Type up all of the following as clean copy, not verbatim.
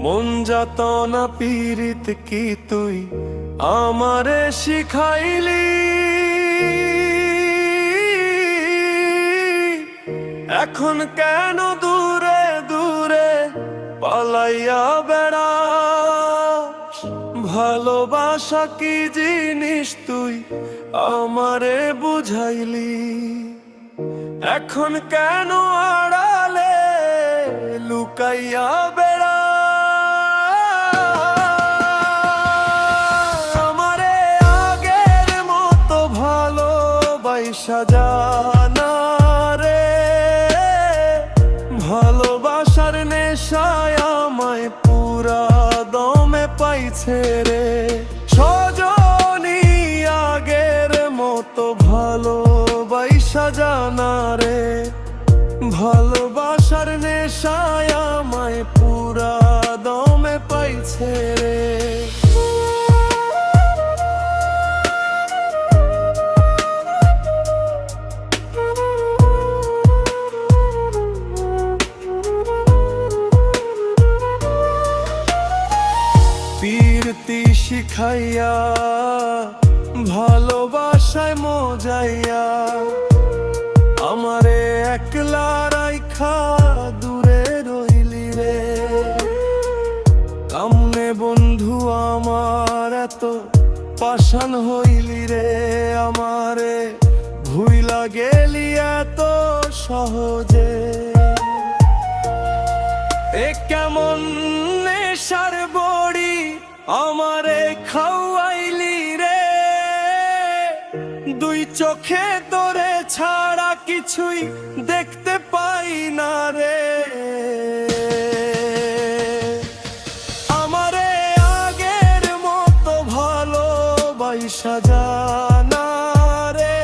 মন যাতনা পীড়িত কি তুই আমারে শিখাইলি, এখন কেন দূরে দূরে পালাইয়া বেড়াস? ভালোবাসা কি জিনিস তুই আমারে বুঝাইলি, এখন কেন আড়ালে লুকাইয়া বেড়াস? আমারে আগের মতো ভালোবাসা জানা রে, ভালোবাসার নেশায় আমায় পুরা দমে পাইছে রে। সজনী আগের মতো ভালোবাসা জানা রে, ভালোবাসার নেশায় আমায় পুরা দমে পাইছে রে। পীরতি শিখাইয়া ভালোবাসায় মজাইয়া আমারে একলা রাইখা দূরে রইলি রে। কামনে বন্ধু আমার এত পাষাণ হইলি রে, আমারে ভুইলা গেলি এত সহজে। এ কেমন নেশার বড়ি আমারে খাওয়াইলি রে, দুই চোখে তোরে ছাড়া কিছুই দেখতে পাই না রে। আমারে আগের মতো ভালোবাসা জানা রে,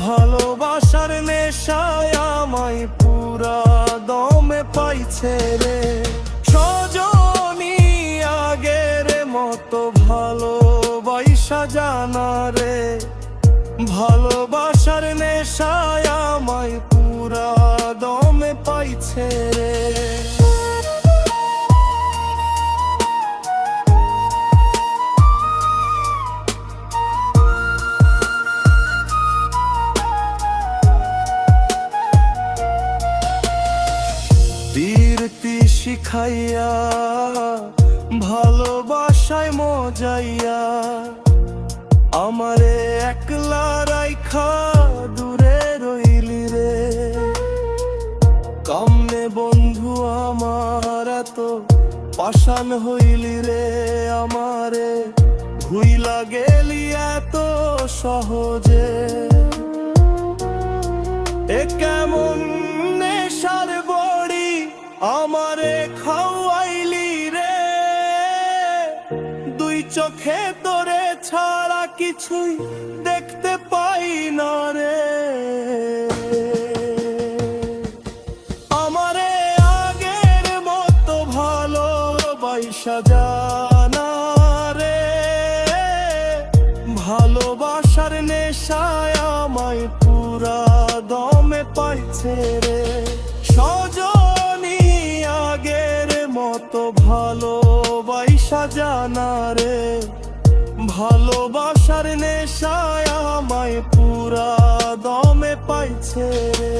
ভালোবাসার নেশায় আমায় পুরা দমে পাইছে রে। সজনী আগের মতো ভালোবাসা জানা রে, ভালোবাসার নেশায় আমায় পুরা দমে পাইছে রে। পীরতি শিখাইয়া ভালোবাসায় মজাইয়া আমারে একলা রাইখা দূরে রইলি রে। কামনে বন্ধু আমার এত পাষাণ হইলি রে, আমারে ভুইলা গেলি এত সহজে। এ কেমন নেশার বড়ি আমারে খাওয়াইলি রে, দুই চোখে তোরে ছাড়া কিছুই দেখতে পাই না রে। আমারে আগের মতো ভালোবাসা জানা রে, ভালোবাসার নেশায় আমায় পুরা দমে পাইছে রে। সজনী আগের মতো ভালোবাসা জানা রে, ভালোবাসার নেশায় আমায় পুরা দমে পাইছে রে।